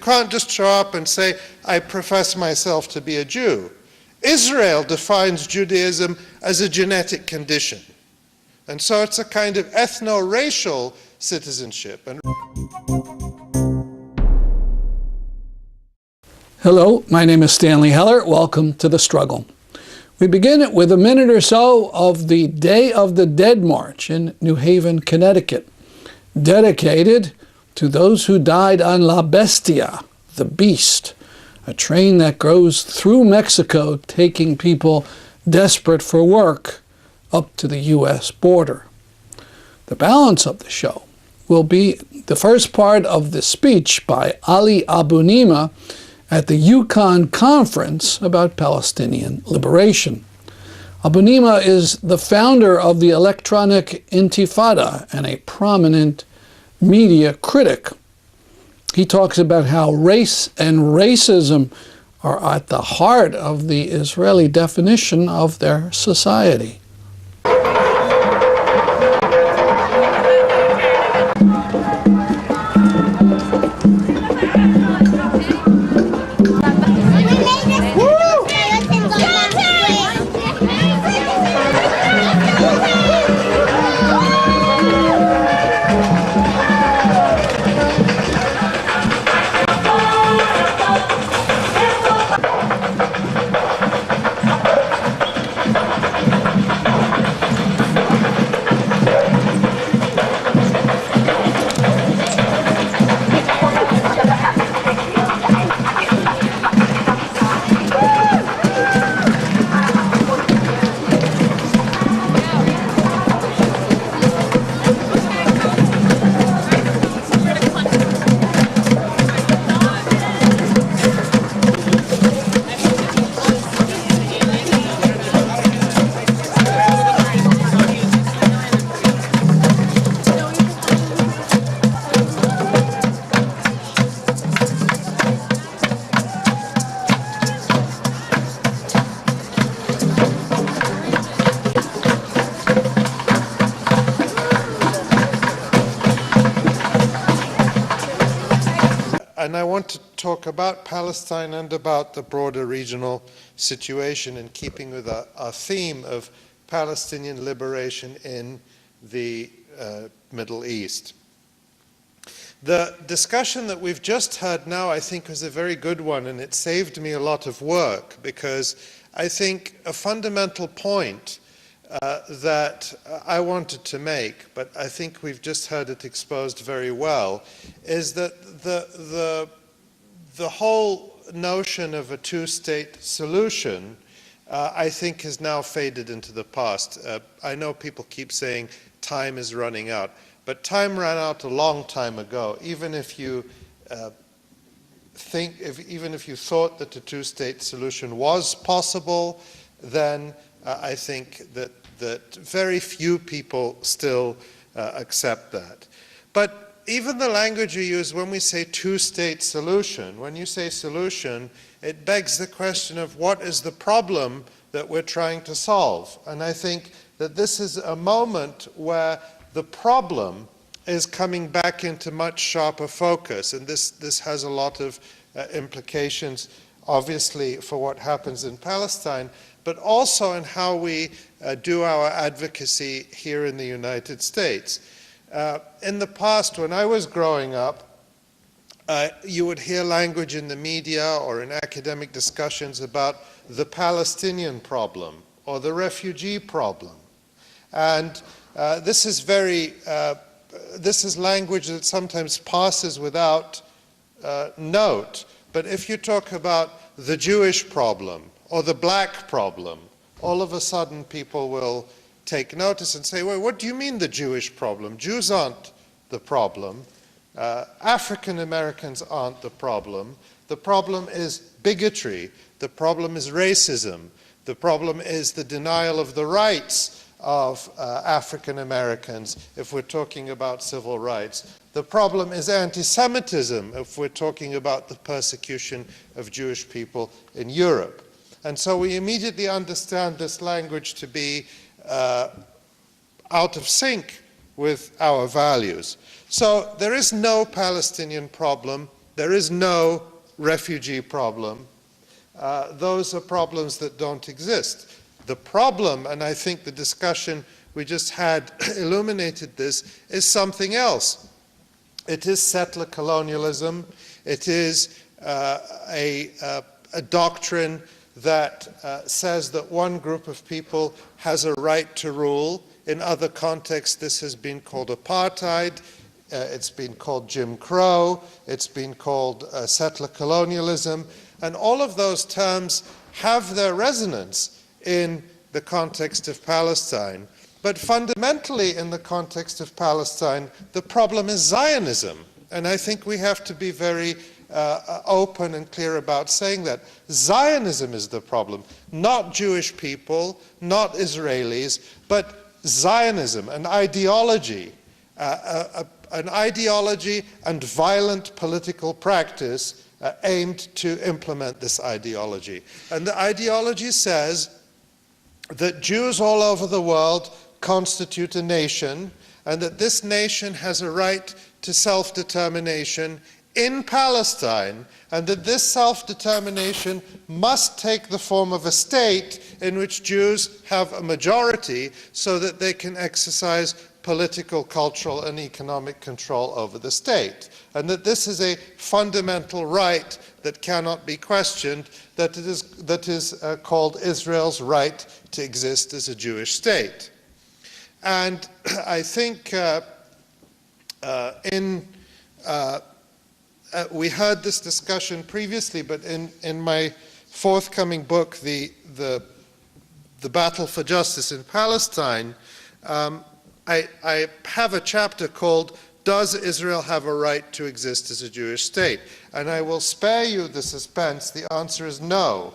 can't just show up and say, I profess myself to be a Jew. Israel defines Judaism as a genetic condition. And so it's a kind of ethno-racial citizenship. Hello, my name is Stanley Heller. Welcome to The Struggle. We begin with a minute or so of the Day of the Dead March in New Haven, Connecticut, dedicated to those who died on La Bestia, the Beast, a train that goes through Mexico, taking people desperate for work up to the U.S. border. The balance of the show will be the first part of the speech by Ali Abunimah at the UCONN conference about Palestinian liberation. Abunimah is the founder of the Electronic Intifada and a prominent media critic. He talks about how race and racism are at the heart of the Israeli definition of their society. And I want to talk about Palestine and about the broader regional situation in keeping with our theme of Palestinian liberation in the Middle East. The discussion that we've just had now, I think, was a very good one, and it saved me a lot of work, because I think a fundamental point that I wanted to make, but I think we've just heard it exposed very well, is that the whole notion of a two-state solution, I think, has now faded into the past. I know people keep saying time is running out, but time ran out a long time ago. Even if you even if you thought that a two-state solution was possible, then I think that very few people still accept that. But even the language you use when we say two-state solution, when you say solution, it begs the question of what is the problem that we're trying to solve. And I think that this is a moment where the problem is coming back into much sharper focus. And this has a lot of implications, obviously, for what happens in Palestine, but also in how we do our advocacy here in the United States. In the past, when I was growing up, you would hear language in the media or in academic discussions about the Palestinian problem or the refugee problem. And this is language that sometimes passes without note. But if you talk about the Jewish problem or the black problem, all of a sudden people will take notice and say, well, what do you mean the Jewish problem? Jews aren't the problem. African Americans aren't the problem. The problem is bigotry. The problem is racism. The problem is the denial of the rights of African Americans if we're talking about civil rights. The problem is anti-Semitism if we're talking about the persecution of Jewish people in Europe. And so we immediately understand this language to be out of sync with our values. So there is no Palestinian problem. There is no refugee problem. Those are problems that don't exist. The problem, and I think the discussion we just had illuminated this, is something else. It is settler colonialism. It is a doctrine that says that one group of people has a right to rule. In other contexts, this has been called apartheid. It's been called Jim Crow. It's been called settler colonialism. And all of those terms have their resonance in the context of Palestine. But fundamentally, in the context of Palestine, the problem is Zionism. And I think we have to be very open and clear about saying that. Zionism is the problem, not Jewish people, not Israelis, but Zionism, an ideology and violent political practice aimed to implement this ideology. And the ideology says that Jews all over the world constitute a nation, and that this nation has a right to self-determination in Palestine, and that this self-determination must take the form of a state in which Jews have a majority so that they can exercise political, cultural, and economic control over the state. And that this is a fundamental right that cannot be questioned, that is called Israel's right to exist as a Jewish state. And I think we heard this discussion previously, but in my forthcoming book, the Battle for Justice in Palestine, I have a chapter called "Does Israel Have a Right to Exist as a Jewish State?" And I will spare you the suspense. The answer is no,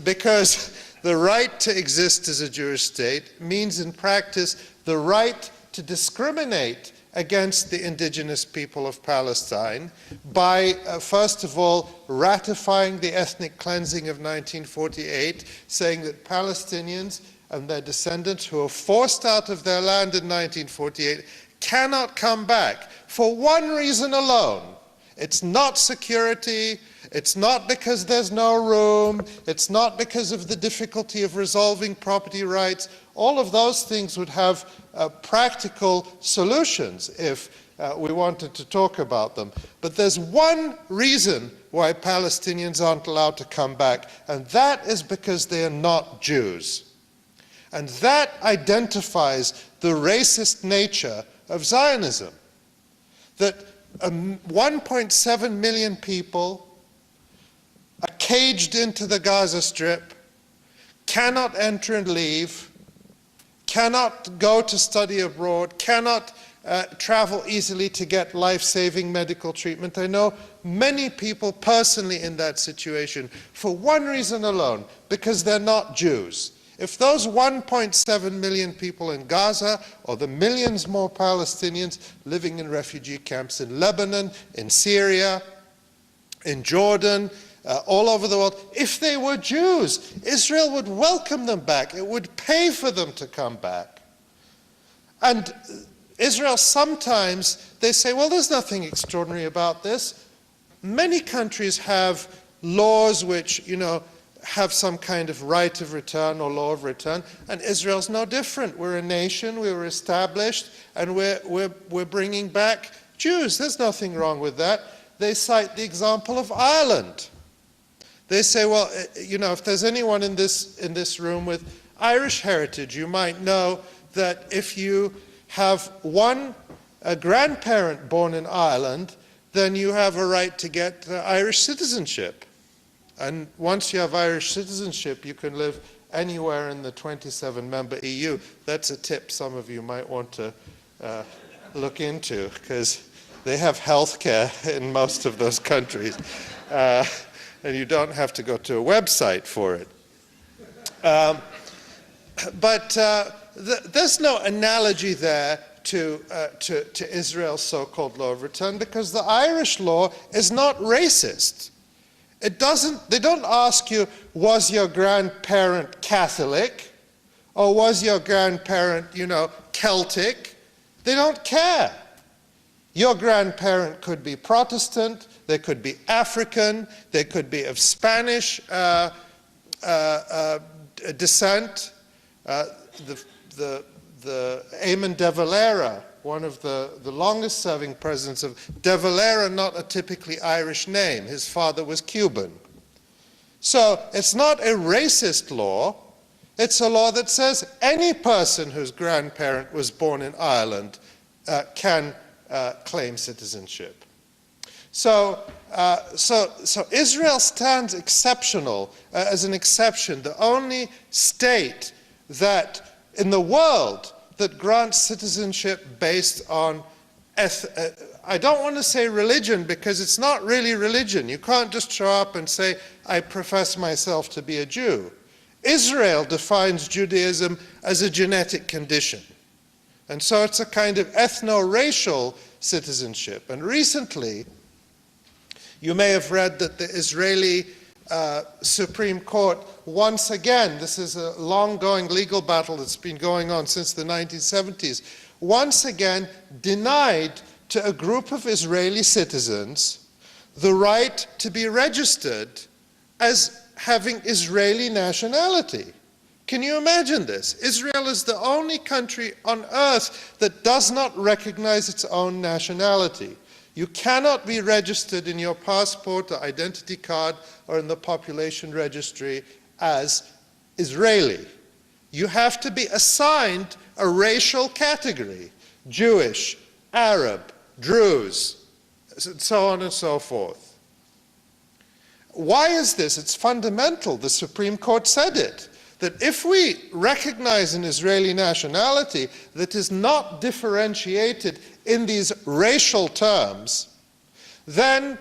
because the right to exist as a Jewish state means in practice the right to discriminate against the indigenous people of Palestine by, first of all, ratifying the ethnic cleansing of 1948, saying that Palestinians and their descendants who were forced out of their land in 1948 cannot come back for one reason alone. It's not security. It's not because there's no room. It's not because of the difficulty of resolving property rights. All of those things would have practical solutions if we wanted to talk about them. But there's one reason why Palestinians aren't allowed to come back, and that is because they are not Jews. And that identifies the racist nature of Zionism. That 1.7 million people are caged into the Gaza Strip, cannot enter and leave, cannot go to study abroad, cannot travel easily to get life-saving medical treatment. I know many people personally in that situation for one reason alone, because they're not Jews. If those 1.7 million people in Gaza, or the millions more Palestinians living in refugee camps in Lebanon, in Syria, in Jordan, all over the world, if they were Jews, Israel would welcome them back. It would pay for them to come back. And Israel sometimes, they say, well, there's nothing extraordinary about this. Many countries have laws which, have some kind of right of return or law of return, and Israel's no different. We're a nation, we were established, and we're bringing back Jews. There's nothing wrong with that. They cite the example of Ireland. They say, well, if there's anyone in this room with Irish heritage, you might know that if you have a grandparent born in Ireland, then you have a right to get Irish citizenship. And once you have Irish citizenship, you can live anywhere in the 27-member EU. That's a tip some of you might want to look into, because they have health care in most of those countries. And you don't have to go to a website for it. But there's no analogy there to Israel's so-called law of return, because the Irish law is not racist. They don't ask you, was your grandparent Catholic? Or was your grandparent, Celtic? They don't care. Your grandparent could be Protestant, they could be African, they could be of Spanish descent. The Eamon de Valera, one of the longest-serving presidents of de Valera, not a typically Irish name. His father was Cuban. So it's not a racist law. It's a law that says any person whose grandparent was born in Ireland can claim citizenship. So Israel stands exceptional as an exception, the only state that in the world that grants citizenship based on, I don't want to say religion because it's not really religion. You can't just show up and say, I profess myself to be a Jew. Israel defines Judaism as a genetic condition. And so it's a kind of ethno-racial citizenship. And recently, you may have read that the Israeli Supreme Court once again, this is a long-going legal battle that's been going on since the 1970s, once again denied to a group of Israeli citizens the right to be registered as having Israeli nationality. Can you imagine this? Israel is the only country on earth that does not recognize its own nationality. You cannot be registered in your passport or identity card or in the population registry as Israeli. You have to be assigned a racial category, Jewish, Arab, Druze, and so on and so forth. Why is this? It's fundamental. The Supreme Court said it, that if we recognize an Israeli nationality that is not differentiated in these racial terms, then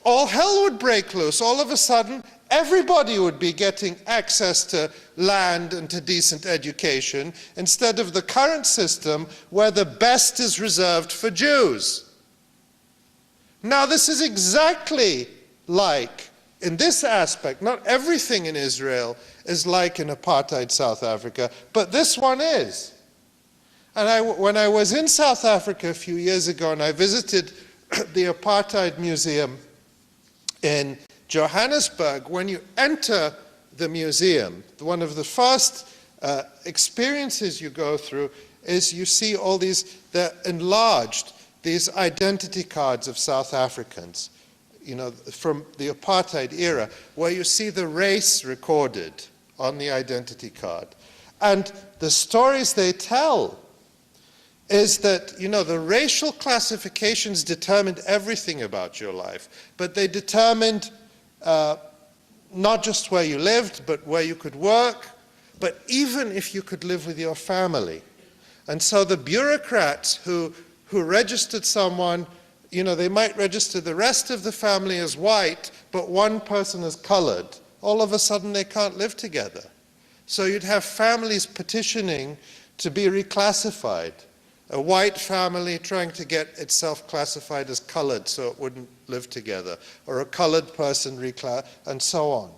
all hell would break loose. All of a sudden, everybody would be getting access to land and to decent education instead of the current system where the best is reserved for Jews. Now, this is exactly like, in this aspect, not everything in Israel is like in apartheid South Africa, but this one is. And when I was in South Africa a few years ago and I visited the Apartheid Museum in Johannesburg, when you enter the museum, one of the first experiences you go through is you see all these, they're enlarged, these identity cards of South Africans, you know, from the apartheid era, where you see the race recorded on the identity card. And the stories they tell is that, you know, the racial classifications determined everything about your life, but they determined not just where you lived, but where you could work, but even if you could live with your family. And so the bureaucrats who registered someone, you know, they might register the rest of the family as white, but one person as colored. All of a sudden they can't live together. So you'd have families petitioning to be reclassified. A white family trying to get itself classified as colored so it wouldn't live together, or a colored person and so on.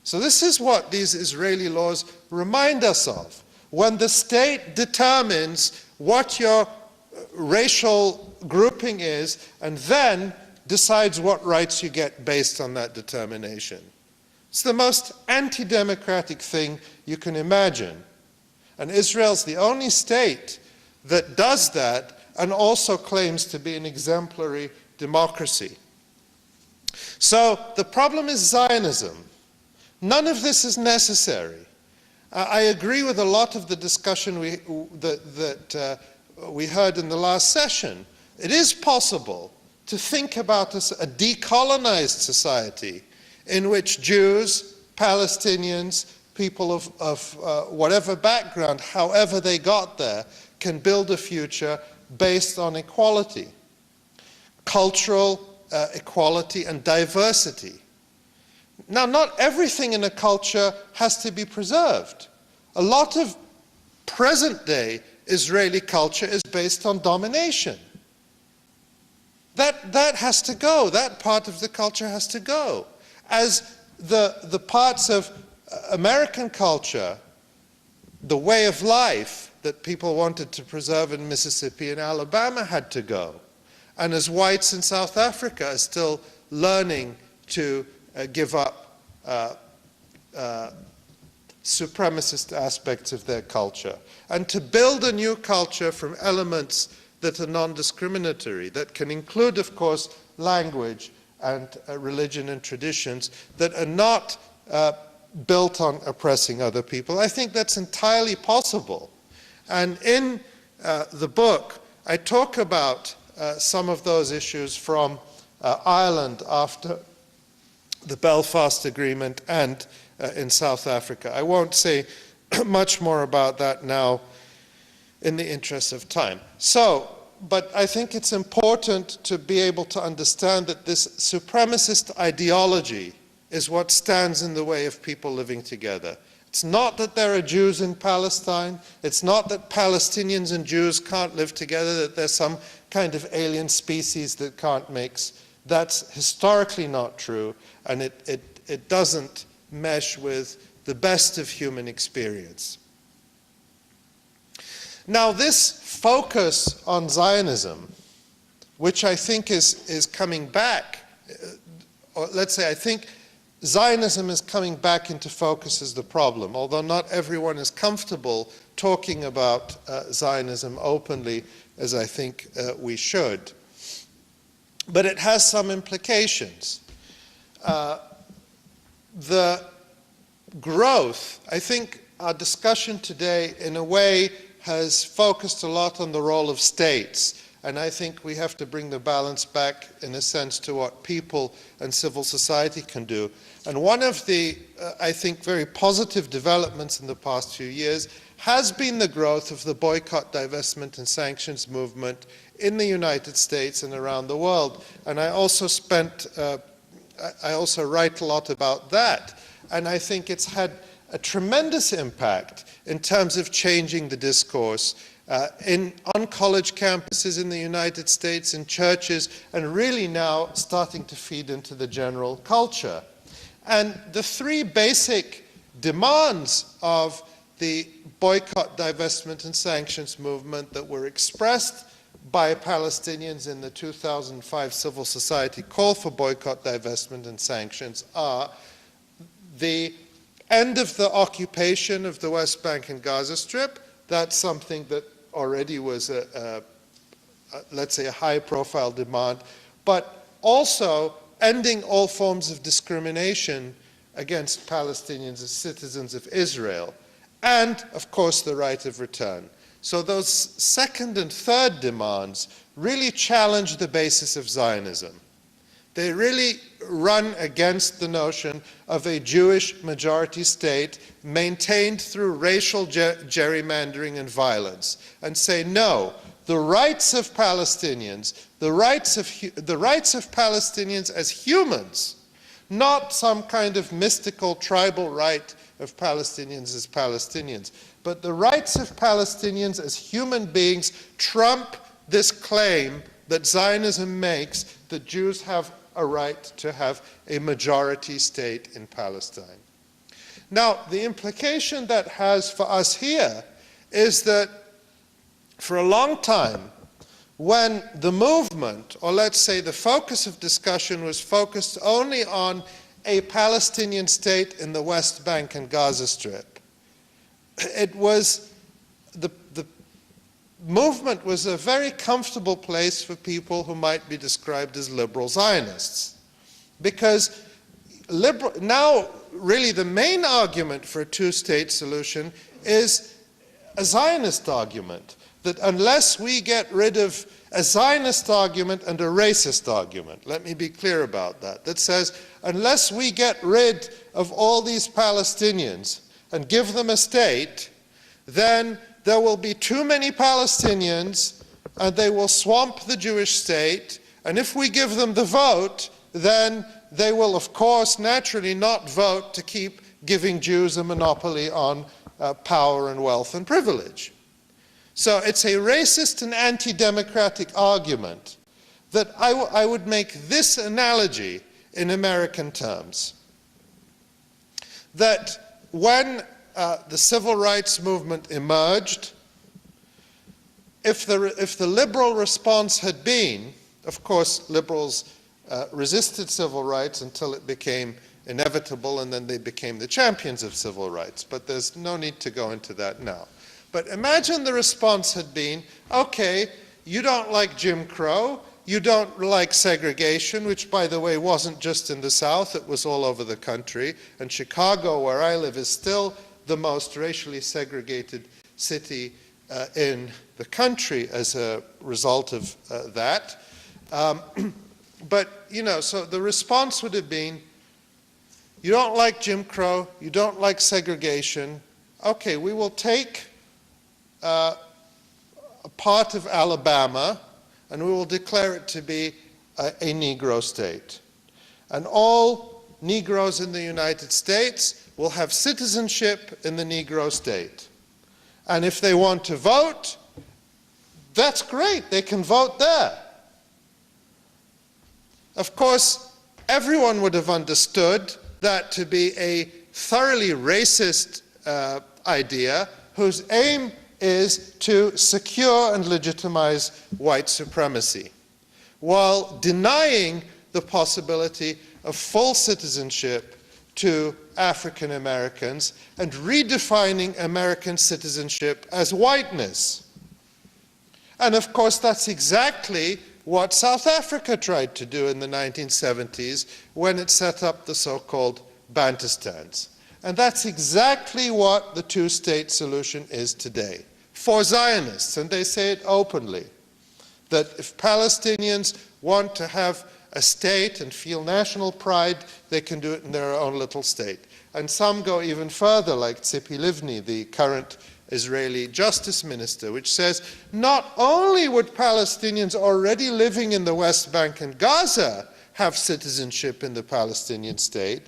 So this is what these Israeli laws remind us of. When the state determines what your racial grouping is and then decides what rights you get based on that determination. It's the most anti-democratic thing you can imagine. And Israel's the only state that does that and also claims to be an exemplary democracy. So the problem is Zionism. None of this is necessary. I agree with a lot of the discussion that we heard in the last session. It is possible to think about a decolonized society in which Jews, Palestinians, people of whatever background, however they got there, can build a future based on equality, cultural equality and diversity. Now, not everything in a culture has to be preserved. A lot of present-day Israeli culture is based on domination. That has to go. That part of the culture has to go. As the parts of American culture, the way of life that people wanted to preserve in Mississippi and Alabama had to go. and as whites in South Africa are still learning to give up supremacist aspects of their culture, and to build a new culture from elements that are non-discriminatory, that can include, of course, language and religion and traditions that are not built on oppressing other people. I think that's entirely possible. And in the book, I talk about some of those issues from Ireland after the Belfast Agreement and in South Africa. I won't say much more about that now in the interest of time. But I think it's important to be able to understand that this supremacist ideology is what stands in the way of people living together. It's not that there are Jews in Palestine. It's not that Palestinians and Jews can't live together, that there's some kind of alien species that can't mix. That's historically not true, and it doesn't mesh with the best of human experience. Now, this focus on Zionism, which I think is coming back, or let's say I think Zionism is coming back into focus as the problem, although not everyone is comfortable talking about Zionism openly, as I think we should. But it has some implications. The growth, I think our discussion today, in a way, has focused a lot on the role of states. And I think we have to bring the balance back, in a sense, to what people and civil society can do. And one of the, I think, very positive developments in the past few years has been the growth of the boycott, divestment, and sanctions movement in the United States and around the world. And I also write a lot about that. And I think it's had a tremendous impact in terms of changing the discourse on college campuses in the United States, in churches, and really now starting to feed into the general culture. And the three basic demands of the boycott, divestment, and sanctions movement that were expressed by Palestinians in the 2005 civil society call for boycott, divestment, and sanctions are the end of the occupation of the West Bank and Gaza Strip. That's something that already was let's say, a high-profile demand, but also ending all forms of discrimination against Palestinians as citizens of Israel, and, of course, the right of return. So those second and third demands really challenge the basis of Zionism. They really run against the notion of a Jewish majority state maintained through racial gerrymandering and violence, and say, no, the rights of Palestinians, the rights of Palestinians as humans, not some kind of mystical tribal right of Palestinians as Palestinians, but the rights of Palestinians as human beings trump this claim that Zionism makes that Jews have a right to have a majority state in Palestine. Now, the implication that has for us here is that for a long time, when the movement, or let's say the focus of discussion, was focused only on a Palestinian state in the West Bank and Gaza Strip, it was the movement was a very comfortable place for people who might be described as liberal Zionists. Because now, really, the main argument for a two-state solution is a Zionist argument, that unless we get rid of a Zionist argument and a racist argument, let me be clear about that, that says unless we get rid of all these Palestinians and give them a state, then there will be too many Palestinians and they will swamp the Jewish state, and if we give them the vote, then they will, of course, naturally not vote to keep giving Jews a monopoly on power and wealth and privilege. So it's a racist and anti-democratic argument that I would make this analogy in American terms. That when the civil rights movement emerged, if the liberal response had been, Of course, liberals resisted civil rights until it became inevitable, and then they became the champions of civil rights. But there's no need to go into that now. But imagine the response had been, okay, you don't like Jim Crow, you don't like segregation, which, by the way, wasn't just in the South, it was all over the country. And Chicago, where I live, is still the most racially segregated city in the country as a result of that. But, you know, so the response would have been, you don't like Jim Crow, you don't like segregation, okay, we will take a part of Alabama and we will declare it to be a Negro state. And all Negroes in the United States will have citizenship in the Negro state. And if they want to vote, that's great, they can vote there. Of course, everyone would have understood that to be a thoroughly racist idea whose aim is to secure and legitimize white supremacy, while denying the possibility of full citizenship to African Americans and redefining American citizenship as whiteness. And of course, that's exactly what South Africa tried to do in the 1970s when it set up the so-called Bantustans. And that's exactly what the two-state solution is today for Zionists, and they say it openly, that if Palestinians want to have a state and feel national pride, they can do it in their own little state. And some go even further, like Tzipi Livni, the current Israeli justice minister, which says not only would Palestinians already living in the West Bank and Gaza have citizenship in the Palestinian state,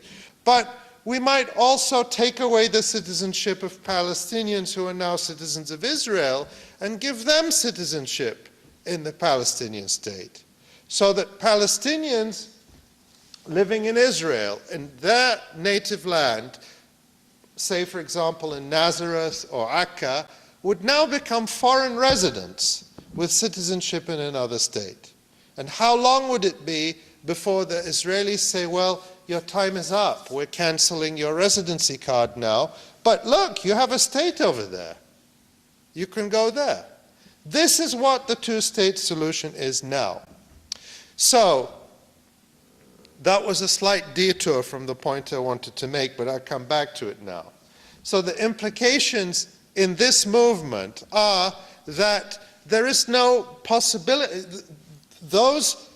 but we might also take away the citizenship of Palestinians who are now citizens of Israel and give them citizenship in the Palestinian state, so that Palestinians living in Israel, in their native land, say, for example, in Nazareth or Akka, would now become foreign residents with citizenship in another state. And how long would it be before the Israelis say, well, your time is up, we're canceling your residency card now, but look, you have a state over there. You can go there. This is what the two-state solution is now. So, that was a slight detour from the point I wanted to make, but I'll come back to it now. So the implications in this movement are that there is no possibility, those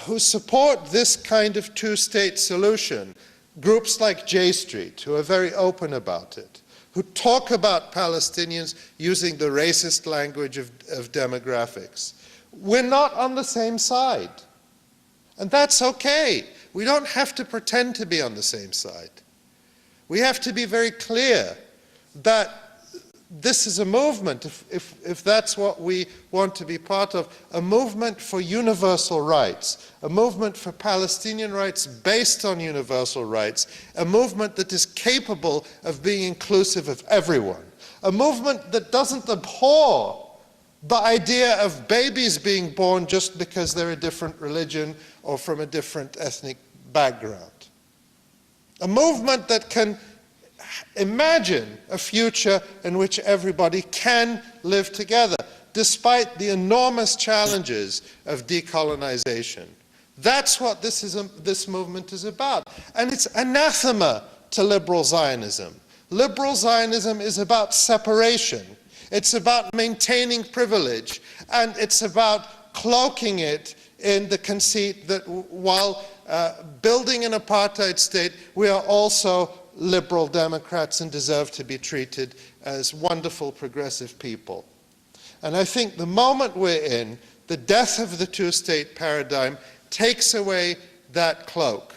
who support this kind of two-state solution, groups like J Street, who are very open about it, who talk about Palestinians using the racist language of demographics, we're not on the same side. And that's okay. We don't have to pretend to be on the same side. We have to be very clear that this is a movement, if that's what we want to be part of, a movement for universal rights, a movement for Palestinian rights based on universal rights, a movement that is capable of being inclusive of everyone, a movement that doesn't abhor the idea of babies being born just because they're a different religion or from a different ethnic background. A movement that can imagine a future in which everybody can live together, despite the enormous challenges of decolonization. That's what this movement is about. And it's anathema to liberal Zionism. Liberal Zionism is about separation. It's about maintaining privilege, and it's about cloaking it in the conceit that while building an apartheid state, we are also liberal Democrats and deserve to be treated as wonderful progressive people. And I think the moment we're in, the death of the two-state paradigm takes away that cloak.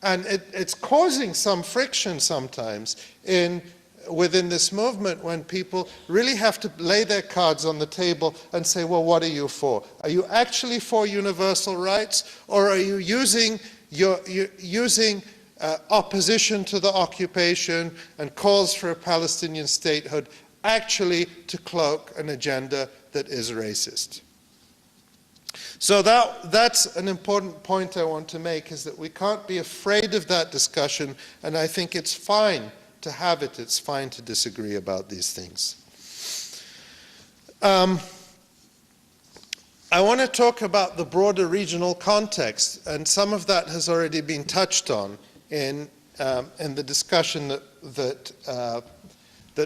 And it's causing some friction sometimes within this movement when people really have to lay their cards on the table and say, well, what are you for? Are you actually for universal rights, or are you using opposition to the occupation and calls for a Palestinian statehood actually to cloak an agenda that is racist? So that's an important point I want to make, is that we can't be afraid of that discussion, and I think it's fine to have it. It's fine to disagree about these things. I want to talk about the broader regional context, and some of that has already been touched on in the discussion that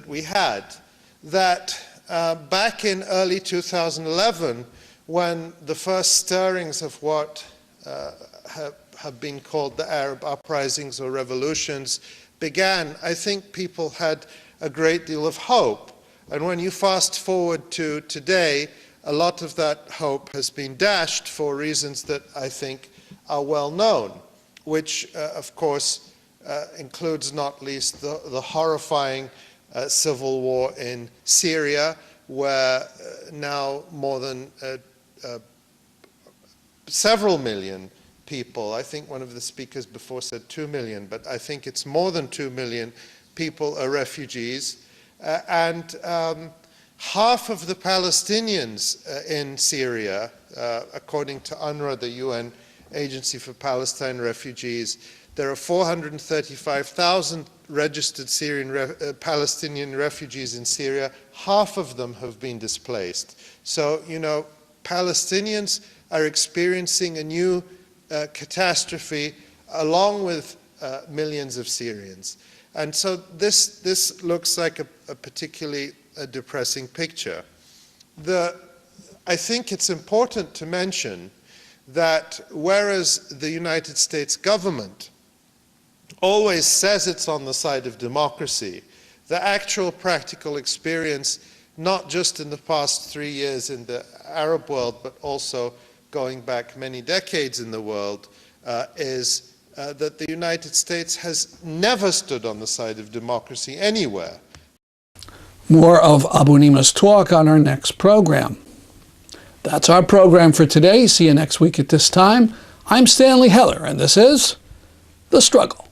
we had. That back in early 2011, when the first stirrings of what have been called the Arab uprisings or revolutions began, I think people had a great deal of hope. And when you fast forward to today, a lot of that hope has been dashed for reasons that I think are well known, which of course includes not least the horrifying civil war in Syria, where now more than several million people, I think one of the speakers before said 2 million, but I think it's more than 2 million people are refugees. And half of the Palestinians in Syria, according to UNRWA, the UN Agency for Palestine Refugees, there are 435,000 registered Palestinian refugees in Syria. Half of them have been displaced. So, you know, Palestinians are experiencing a new catastrophe along with millions of Syrians. And so this looks like a particularly depressing picture. I think it's important to mention that whereas the United States government always says it's on the side of democracy, the actual practical experience, not just in the past 3 years in the Arab world, but also going back many decades in the world, is that the United States has never stood on the side of democracy anywhere. More of Abunimah's talk on our next program. That's our program for today. See you next week at this time. I'm Stanley Heller, and this is The Struggle.